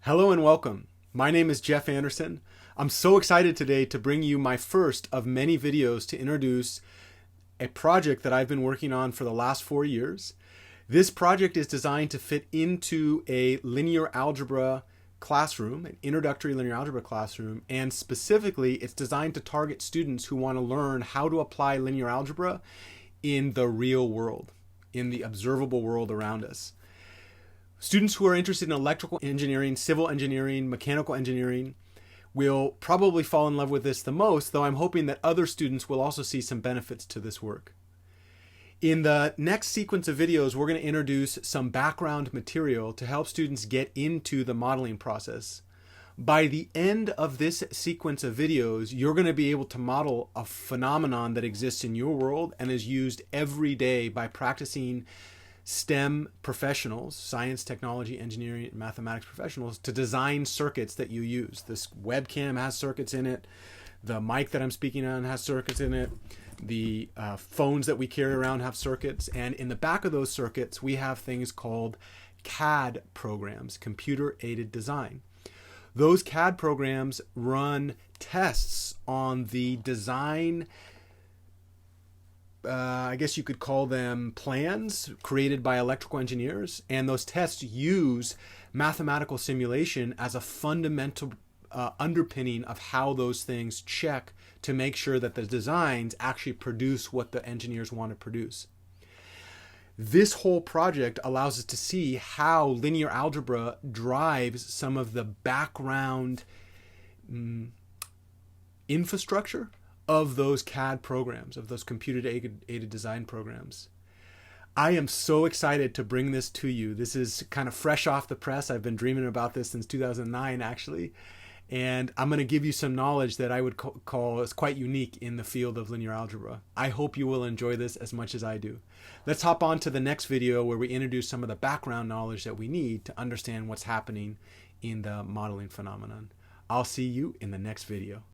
Hello and welcome. My name is Jeff Anderson. I'm so excited today to bring you my first of many videos to introduce a project that I've been working on for the last 4 years. This project is designed to fit into a linear algebra classroom, an introductory linear algebra classroom, and specifically it's designed to target students who want to learn how to apply linear algebra in the real world, in the observable world around us. Students who are interested in electrical engineering, civil engineering, mechanical engineering will probably fall in love with this the most, though I'm hoping that other students will also see some benefits to this work. In the next sequence of videos, we're going to introduce some background material to help students get into the modeling process. By the end of this sequence of videos, you're going to be able to model a phenomenon that exists in your world and is used every day by practicing STEM professionals, science, technology, engineering, and mathematics professionals, to design circuits that you use. This webcam has circuits in it. The mic that I'm speaking on has circuits in it. The phones that we carry around have circuits. And in the back of those circuits, we have things called CAD programs, computer-aided design. Those CAD programs run tests on the design, I guess you could call them plans created by electrical engineers, and those tests use mathematical simulation as a fundamental underpinning of how those things check to make sure that the designs actually produce what the engineers want to produce. This whole project allows us to see how linear algebra drives some of the background infrastructure of those CAD programs, of those computer-aided design programs. I am so excited to bring this to you. This is kind of fresh off the press. I've been dreaming about this since 2009, actually. And I'm going to give you some knowledge that I would call is quite unique in the field of linear algebra. I hope you will enjoy this as much as I do. Let's hop on to the next video where we introduce some of the background knowledge that we need to understand what's happening in the modeling phenomenon. I'll see you in the next video.